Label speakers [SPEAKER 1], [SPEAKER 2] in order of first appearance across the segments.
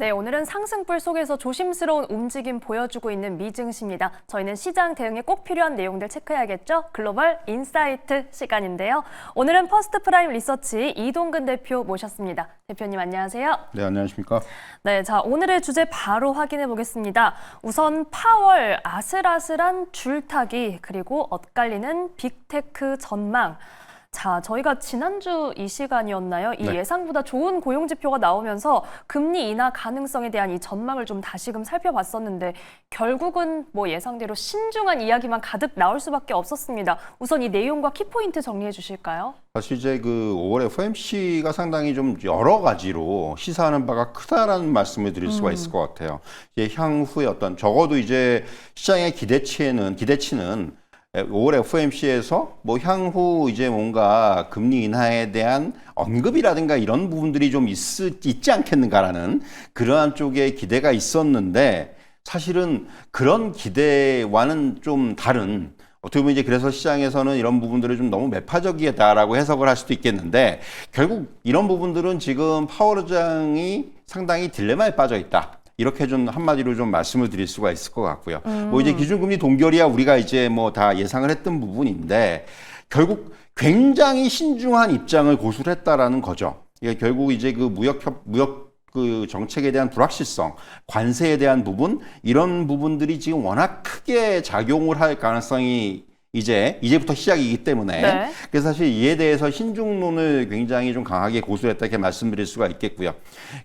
[SPEAKER 1] 네, 오늘은 상승불 속에서 조심스러운 움직임 보여주고 있는 미증시입니다. 저희는 시장 대응에 꼭 필요한 내용들 체크해야겠죠? 글로벌 인사이트 시간인데요. 오늘은 퍼스트프라임 리서치 이동근 대표 모셨습니다. 대표님 안녕하세요.
[SPEAKER 2] 네, 안녕하십니까?
[SPEAKER 1] 네, 자 오늘의 주제 바로 확인해 보겠습니다. 우선 파월 아슬아슬한 줄타기 그리고 엇갈리는 빅테크 전망. 자, 저희가 지난주 이 시간이었나요? 이
[SPEAKER 2] 네.
[SPEAKER 1] 예상보다 좋은 고용 지표가 나오면서 금리 인하 가능성에 대한 이 전망을 좀 다시금 살펴봤었는데 결국은 뭐 예상대로 신중한 이야기만 가득 나올 수밖에 없었습니다. 우선 이 내용과 키포인트 정리해 주실까요?
[SPEAKER 2] 사실 이제 그 5월 FOMC가 상당히 좀 여러 가지로 시사하는 바가 크다라는 말씀을 드릴 수가 있을 것 같아요. 이제 향후에 어떤 적어도 이제 시장의 기대치는 5월 FOMC에서 뭐 향후 이제 뭔가 금리 인하에 대한 언급이라든가 이런 부분들이 좀 있지 않겠는가라는 그러한 쪽의 기대가 있었는데 사실은 그런 기대와는 좀 다른 어떻게 보면 이제 그래서 시장에서는 이런 부분들을 좀 너무 매파적이다라고 해석을 할 수도 있겠는데 결국 이런 부분들은 지금 파월 의장이 상당히 딜레마에 빠져 있다. 이렇게 좀 한마디로 좀 말씀을 드릴 수가 있을 것 같고요. 뭐 이제 기준금리 동결이야 우리가 이제 뭐 다 예상을 했던 부분인데 결국 굉장히 신중한 입장을 고수를 했다라는 거죠. 이게 결국 이제 그 무역 그 정책에 대한 불확실성, 관세에 대한 부분 이런 부분들이 지금 워낙 크게 작용을 할 가능성이 이제부터 시작이기 때문에
[SPEAKER 1] 네.
[SPEAKER 2] 그래서 사실 이에 대해서 신중론을 굉장히 좀 강하게 고수했다 이렇게 말씀드릴 수가 있겠고요.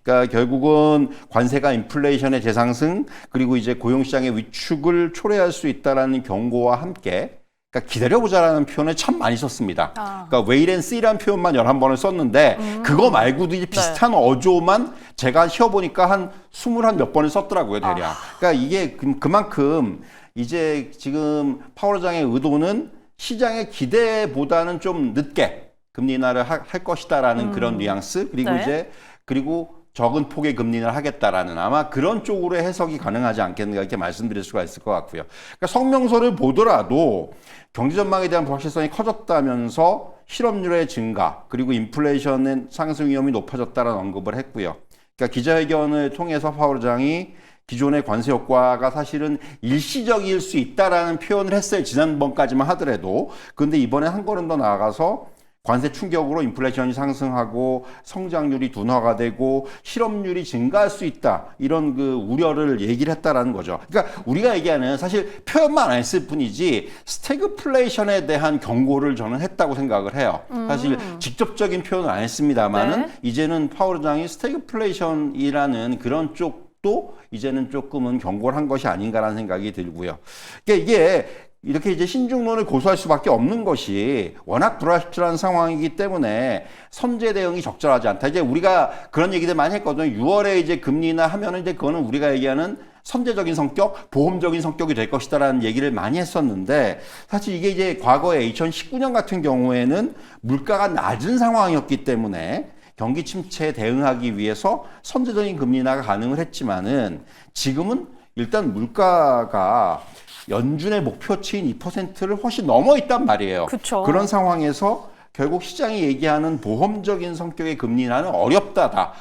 [SPEAKER 2] 그러니까 결국은 관세가 인플레이션의 재상승 그리고 이제 고용시장의 위축을 초래할 수 있다라는 경고와 함께 그러니까 기다려보자라는 표현을 참 많이 썼습니다. 그러니까 wait and see라는 표현만 11번을 썼는데 그거 말고도 이제 비슷한 어조만 제가 쉬어보니까 한 20몇 번을 썼더라고요, 대략. 그러니까 이게 그만큼 이제 지금 파월 의장의 의도는 시장의 기대보다는 좀 늦게 금리 인하를 할 것이다라는 그런 뉘앙스 그리고
[SPEAKER 1] 네.
[SPEAKER 2] 그리고 적은 폭의 금리 인하를 하겠다라는 아마 그런 쪽으로 해석이 가능하지 않겠는가 이렇게 말씀드릴 수가 있을 것 같고요. 그러니까 성명서를 보더라도 경제 전망에 대한 불확실성이 커졌다면서 실업률의 증가 그리고 인플레이션의 상승 위험이 높아졌다는 언급을 했고요. 그러니까 기자회견을 통해서 파월 의장이 기존의 관세 효과가 사실은 일시적일 수 있다라는 표현을 했어요. 지난번까지만 하더라도. 근데 이번에 한 걸음 더 나아가서 관세 충격으로 인플레이션이 상승하고 성장률이 둔화가 되고 실업률이 증가할 수 있다. 이런 그 우려를 얘기를 했다라는 거죠. 그러니까 우리가 얘기하는 사실 표현만 안 했을 뿐이지 스태그플레이션에 대한 경고를 저는 했다고 생각을 해요. 사실 직접적인 표현은 안 했습니다만은
[SPEAKER 1] 네.
[SPEAKER 2] 이제는 파월 의장이 스태그플레이션이라는 그런 쪽도 이제는 조금은 경고를 한 것이 아닌가라는 생각이 들고요. 그러니까 이게 이렇게 이제 신중론을 고수할 수밖에 없는 것이 워낙 불확실한 상황이기 때문에 선제 대응이 적절하지 않다. 이제 우리가 그런 얘기들 많이 했거든요. 6월에 이제 금리 인하 하면은 이제 그거는 우리가 얘기하는 선제적인 성격, 보험적인 성격이 될 것이다라는 얘기를 많이 했었는데 사실 이게 이제 과거에 2019년 같은 경우에는 물가가 낮은 상황이었기 때문에 경기 침체에 대응하기 위해서 선제적인 금리 인하가 가능을 했지만은 지금은 일단 물가가 연준의 목표치인 2%를 훨씬 넘어 있단 말이에요.
[SPEAKER 1] 그쵸.
[SPEAKER 2] 그런 상황에서 결국 시장이 얘기하는 보험적인 성격의 금리 인하는 어렵다.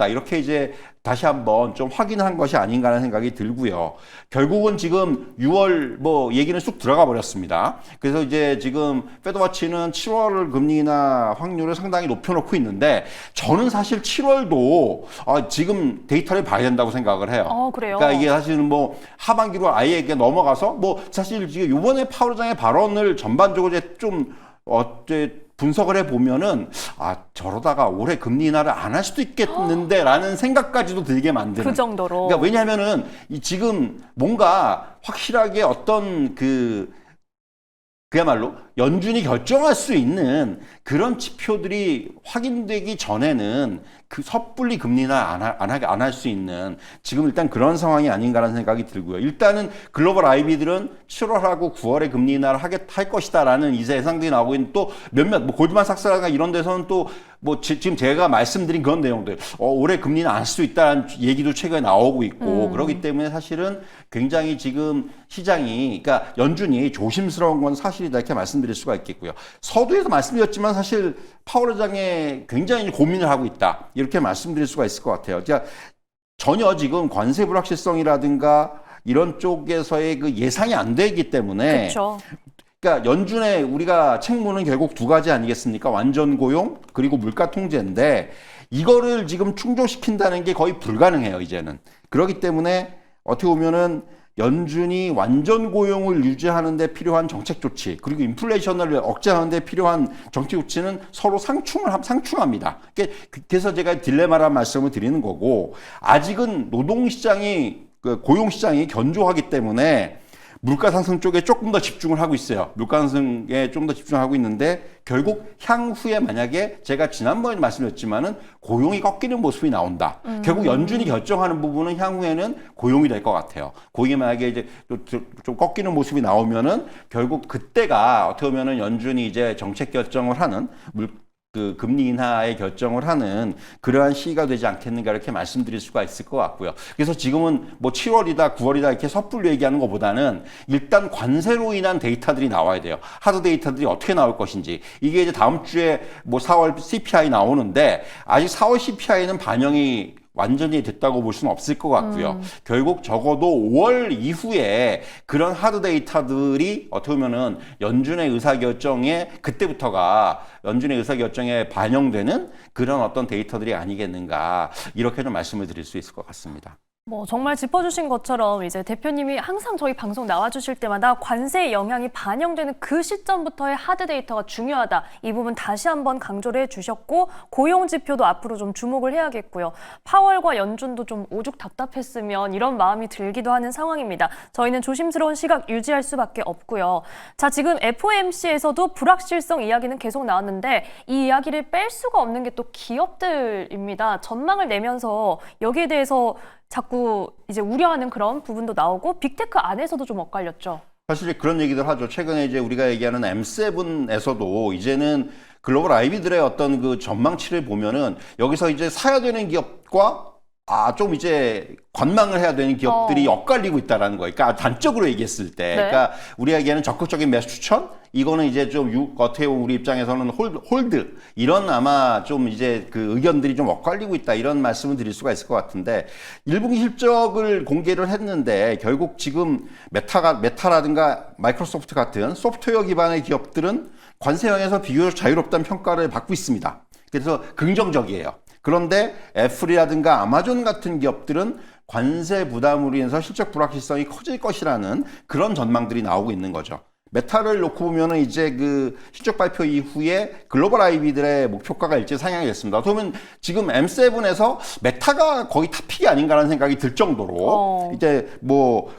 [SPEAKER 2] 이렇게 이제 다시 한번 좀 확인한 것이 아닌가 하는 생각이 들고요. 결국은 지금 6월 뭐 얘기는 쑥 들어가 버렸습니다. 그래서 이제 지금 페드워치는 7월 금리 인하 확률을 상당히 높여놓고 있는데 저는 사실 7월도 지금 데이터를 봐야 된다고 생각을 해요.
[SPEAKER 1] 그래요?
[SPEAKER 2] 그러니까 이게 사실은 뭐 하반기로 아예 이게 넘어가서 뭐 사실 지금 이번에 파월 의장의 발언을 전반적으로 이제 좀 분석을 해보면은 저러다가 올해 금리 인하를 안 할 수도 있겠는데 라는 생각까지도 들게 만드는
[SPEAKER 1] 그 정도로.
[SPEAKER 2] 그러니까 왜냐하면은 지금 뭔가 확실하게 어떤 그야말로 연준이 결정할 수 있는 그런 지표들이 확인되기 전에는 그 섣불리 금리 인하 안 할 수 있는 지금 일단 그런 상황이 아닌가라는 생각이 들고요. 일단은 글로벌 IB들은 7월하고 9월에 금리 인하를 할 것이다라는 이제 예상들이 나오고 있는 또 몇몇 뭐 골드만삭스라든가 이런 데서는 또 뭐 지금 제가 말씀드린 그런 내용들 올해 금리 인하 안 할 수 있다는 얘기도 최근에 나오고 있고 그렇기 때문에 사실은 굉장히 지금 시장이 그러니까 연준이 조심스러운 건 사실이다 이렇게 말씀드릴 수가 있겠고요. 서두에서 말씀드렸지만 사실 파월 의장이 굉장히 고민을 하고 있다 이렇게 말씀드릴 수가 있을 것 같아요. 그러니까 전혀 지금 관세 불확실성이라든가 이런 쪽에서의 그 예상이 안 되기 때문에
[SPEAKER 1] 그렇죠.
[SPEAKER 2] 그러니까 연준의 우리가 책무는 결국 두 가지 아니겠습니까? 완전 고용 그리고 물가 통제인데 이거를 지금 충족시킨다는 게 거의 불가능해요, 이제는. 그렇기 때문에 어떻게 보면은 연준이 완전 고용을 유지하는 데 필요한 정책 조치 그리고 인플레이션을 억제하는 데 필요한 정책 조치는 서로 상충합니다. 그래서 제가 딜레마란 말씀을 드리는 거고 아직은 노동시장이 고용시장이 견조하기 때문에 물가 상승 쪽에 조금 더 집중을 하고 있어요. 물가 상승에 좀 더 집중하고 있는데 결국 향후에 만약에 제가 지난번에 말씀드렸지만은 고용이 꺾이는 모습이 나온다. 결국 연준이 결정하는 부분은 향후에는 고용이 될 것 같아요. 고용이 만약에 이제 좀 꺾이는 모습이 나오면은 결국 그때가 어떻게 보면은 연준이 이제 정책 결정을 하는 그 금리 인하의 결정을 하는 그러한 시기가 되지 않겠는가 이렇게 말씀드릴 수가 있을 것 같고요. 그래서 지금은 뭐 7월이다 9월이다 이렇게 섣불리 얘기하는 것보다는 일단 관세로 인한 데이터들이 나와야 돼요. 하드 데이터들이 어떻게 나올 것인지. 이게 이제 다음 주에 뭐 4월 CPI 나오는데 아직 4월 CPI는 반영이 완전히 됐다고 볼 수는 없을 것 같고요. 결국 적어도 5월 이후에 그런 하드 데이터들이 어떻게 보면은 연준의 의사결정에 그때부터가 연준의 의사결정에 반영되는 그런 어떤 데이터들이 아니겠는가 이렇게 좀 말씀을 드릴 수 있을 것 같습니다.
[SPEAKER 1] 뭐 정말 짚어주신 것처럼 이제 대표님이 항상 저희 방송 나와주실 때마다 관세의 영향이 반영되는 그 시점부터의 하드 데이터가 중요하다. 이 부분 다시 한번 강조를 해주셨고 고용 지표도 앞으로 좀 주목을 해야겠고요. 파월과 연준도 좀 오죽 답답했으면 이런 마음이 들기도 하는 상황입니다. 저희는 조심스러운 시각 유지할 수밖에 없고요. 자, 지금 FOMC에서도 불확실성 이야기는 계속 나왔는데 이 이야기를 뺄 수가 없는 게 또 기업들입니다. 전망을 내면서 여기에 대해서 자꾸 이제 우려하는 그런 부분도 나오고 빅테크 안에서도 좀 엇갈렸죠.
[SPEAKER 2] 사실 그런 얘기들 하죠. 최근에 이제 우리가 얘기하는 M7에서도 이제는 글로벌 IB들의 어떤 그 전망치를 보면은 여기서 이제 사야 되는 기업과 좀 이제 관망을 해야 되는 기업들이 엇갈리고 있다라는 거예요. 그러니까 단적으로 얘기했을 때,
[SPEAKER 1] 네.
[SPEAKER 2] 그러니까 우리가 얘기하는 적극적인 매수 추천, 이거는 이제 좀 어떻게 보면 우리 입장에서는 홀드 이런 아마 좀 이제 그 의견들이 좀 엇갈리고 있다 이런 말씀을 드릴 수가 있을 것 같은데 1분기 실적을 공개를 했는데 결국 지금 메타라든가 마이크로소프트 같은 소프트웨어 기반의 기업들은 관세형에서 비교적 자유롭다는 평가를 받고 있습니다. 그래서 긍정적이에요. 그런데 애플이라든가 아마존 같은 기업들은 관세 부담으로 인해서 실적 불확실성이 커질 것이라는 그런 전망들이 나오고 있는 거죠. 메타를 놓고 보면은 이제 그 실적 발표 이후에 글로벌 IB들의 목표가가 일제 상향이 됐습니다. 그러면 지금 M7에서 메타가 거의 탑픽이 아닌가라는 생각이 들 정도로 이제 뭐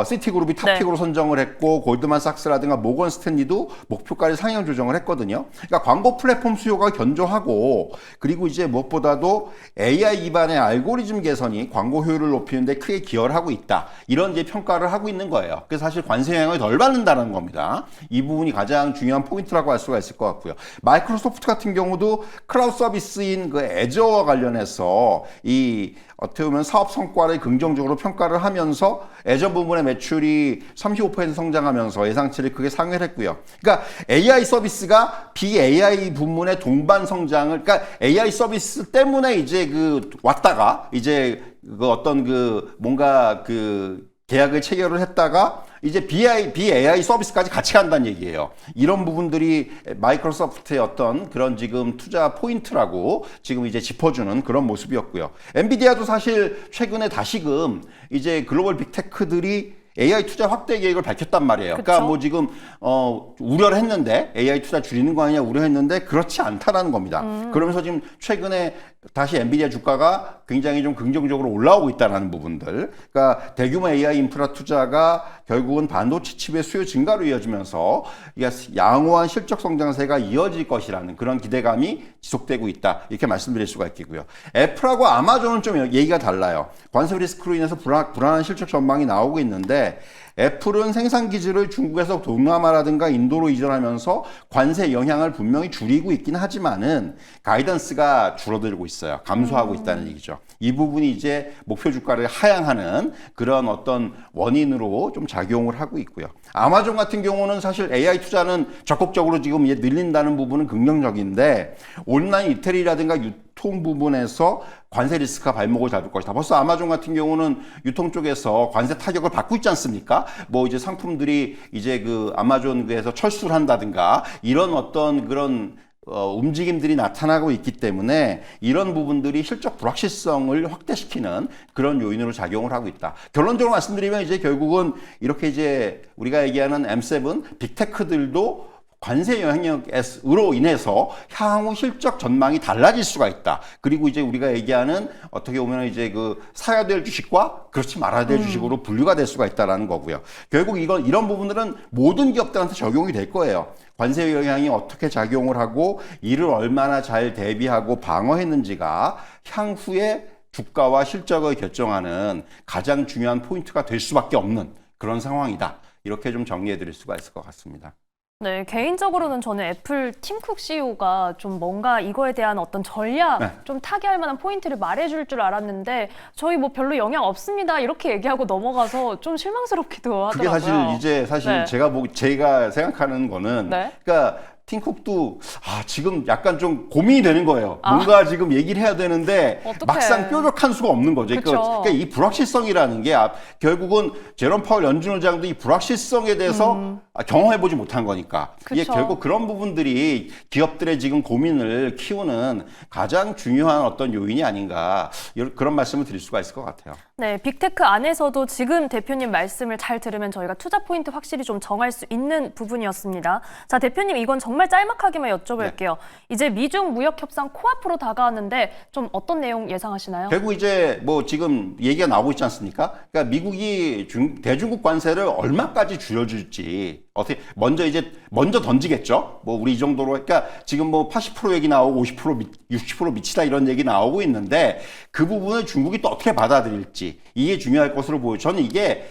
[SPEAKER 2] 시티그룹이 탑픽으로 선정을 했고 골드만삭스라든가 모건 스탠리도 목표가를 상향 조정을 했거든요. 그러니까 광고 플랫폼 수요가 견조하고 그리고 이제 무엇보다도 AI 기반의 알고리즘 개선이 광고 효율을 높이는 데 크게 기여를 하고 있다. 이런 이제 평가를 하고 있는 거예요. 그래서 사실 관세 영향을 덜 받는다는 겁니다. 이 부분이 가장 중요한 포인트라고 할 수가 있을 것 같고요. 마이크로소프트 같은 경우도 클라우드 서비스인 그 애저와 관련해서 이 어떻게 보면 사업 성과를 긍정적으로 평가를 하면서 애저 부분의 매출이 35% 성장하면서 예상치를 크게 상회를 했고요. 그러니까 AI 서비스가 BAI 부문의 동반 성장을, 그러니까 AI 서비스 때문에 이제 그 왔다가 이제 그 어떤 그 뭔가 그 계약을 체결을 했다가 이제 BAI 서비스까지 같이 간다는 얘기예요. 이런 부분들이 마이크로소프트의 어떤 그런 지금 투자 포인트라고 지금 이제 짚어주는 그런 모습이었고요. 엔비디아도 사실 최근에 다시금 이제 글로벌 빅테크들이 AI 투자 확대 계획을 밝혔단 말이에요.
[SPEAKER 1] 그쵸?
[SPEAKER 2] 그러니까 뭐 지금 우려를 했는데 AI 투자 줄이는 거 아니냐 우려했는데 그렇지 않다라는 겁니다. 그러면서 지금 최근에 다시 엔비디아 주가가 굉장히 좀 긍정적으로 올라오고 있다는 부분들. 그러니까 대규모 AI 인프라 투자가 결국은 반도체 칩의 수요 증가로 이어지면서 양호한 실적 성장세가 이어질 것이라는 그런 기대감이 지속되고 있다. 이렇게 말씀드릴 수가 있겠고요. 애플하고 아마존은 좀 얘기가 달라요. 관세 리스크로 인해서 불안한 실적 전망이 나오고 있는데 애플은 생산 기지를 중국에서 동남아라든가 인도로 이전하면서 관세 영향을 분명히 줄이고 있긴 하지만은 가이던스가 줄어들고 있어요. 감소하고 있다는 얘기죠. 이 부분이 이제 목표 주가를 하향하는 그런 어떤 원인으로 좀 작용을 하고 있고요. 아마존 같은 경우는 사실 AI 투자는 적극적으로 지금 늘린다는 부분은 긍정적인데 온라인 리테일이라든가 유통 부분에서 관세 리스크가 발목을 잡을 것이다. 벌써 아마존 같은 경우는 유통 쪽에서 관세 타격을 받고 있지 않습니까? 뭐 이제 상품들이 이제 그 아마존에서 철수를 한다든가 이런 어떤 그런 움직임들이 나타나고 있기 때문에 이런 부분들이 실적 불확실성을 확대시키는 그런 요인으로 작용을 하고 있다. 결론적으로 말씀드리면 이제 결국은 이렇게 이제 우리가 얘기하는 M7 빅테크들도 관세 영향력으로 인해서 향후 실적 전망이 달라질 수가 있다. 그리고 이제 우리가 얘기하는 어떻게 보면 이제 그 사야 될 주식과 그렇지 말아야 될 주식으로 분류가 될 수가 있다라는 거고요. 결국 이런 부분들은 모든 기업들한테 적용이 될 거예요. 관세 영향이 어떻게 작용을 하고 이를 얼마나 잘 대비하고 방어했는지가 향후의 주가와 실적을 결정하는 가장 중요한 포인트가 될 수밖에 없는 그런 상황이다. 이렇게 좀 정리해 드릴 수가 있을 것 같습니다.
[SPEAKER 1] 네, 개인적으로는 저는 애플 팀쿡 CEO가 좀 뭔가 이거에 대한 어떤 전략,
[SPEAKER 2] 네.
[SPEAKER 1] 좀 타개할 만한 포인트를 말해줄 줄 알았는데 저희 뭐 별로 영향 없습니다 이렇게 얘기하고 넘어가서 좀 실망스럽기도
[SPEAKER 2] 그게
[SPEAKER 1] 하더라고요.
[SPEAKER 2] 사실
[SPEAKER 1] 네.
[SPEAKER 2] 제가 생각하는 거는
[SPEAKER 1] 네.
[SPEAKER 2] 그러니까 팀쿡도 지금 약간 좀 고민이 되는 거예요. 뭔가 지금 얘기를 해야 되는데
[SPEAKER 1] 어떡해.
[SPEAKER 2] 막상 뾰족한 수가 없는 거죠.
[SPEAKER 1] 그쵸.
[SPEAKER 2] 그러니까 이 불확실성이라는 게 결국은 제롬 파월 연준 의장도 이 불확실성에 대해서 경험해보지 못한 거니까 이게
[SPEAKER 1] 그쵸.
[SPEAKER 2] 결국 그런 부분들이 기업들의 지금 고민을 키우는 가장 중요한 어떤 요인이 아닌가 그런 말씀을 드릴 수가 있을 것 같아요.
[SPEAKER 1] 네, 빅테크 안에서도 지금 대표님 말씀을 잘 들으면 저희가 투자 포인트 확실히 좀 정할 수 있는 부분이었습니다. 자, 대표님 이건 정말 짤막하게만 여쭤볼게요. 이제 미중 무역 협상 코앞으로 다가왔는데 좀 어떤 내용 예상하시나요?
[SPEAKER 2] 결국 이제 뭐 지금 얘기가 나오고 있지 않습니까? 그러니까 미국이 대중국 관세를 얼마까지 줄여줄지 어떻게 먼저 던지겠죠. 뭐 우리 이 정도로 그러니까 지금 뭐 80% 얘기 나오고 60% 미치다 이런 얘기 나오고 있는데 그 부분을 중국이 또 어떻게 받아들일지 이게 중요할 것으로 보여요. 저는 이게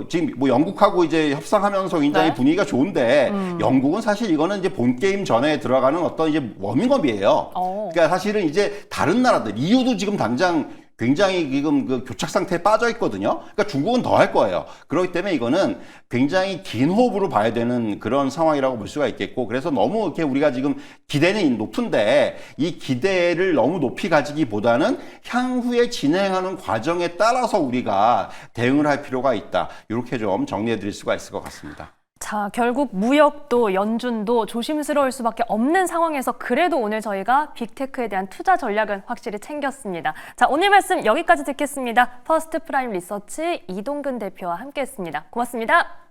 [SPEAKER 2] 지금 뭐 영국하고 이제 협상하면서 굉장히
[SPEAKER 1] 네.
[SPEAKER 2] 분위기가 좋은데 영국은 사실 이거는 이제 본 게임 전에 들어가는 어떤 이제 워밍업이에요. 그러니까 사실은 이제 다른 나라들 EU도 지금 당장 굉장히 지금 그 교착 상태에 빠져 있거든요. 그러니까 중국은 더 할 거예요. 그렇기 때문에 이거는 굉장히 긴 호흡으로 봐야 되는 그런 상황이라고 볼 수가 있겠고, 그래서 너무 이렇게 우리가 지금 기대는 높은데 이 기대를 너무 높이 가지기보다는 향후에 진행하는 과정에 따라서 우리가 대응을 할 필요가 있다. 이렇게 좀 정리해 드릴 수가 있을 것 같습니다.
[SPEAKER 1] 자, 결국 무역도 연준도 조심스러울 수밖에 없는 상황에서 그래도 오늘 저희가 빅테크에 대한 투자 전략은 확실히 챙겼습니다. 자, 오늘 말씀 여기까지 듣겠습니다. 퍼스트 프라임 리서치 이동근 대표와 함께했습니다. 고맙습니다.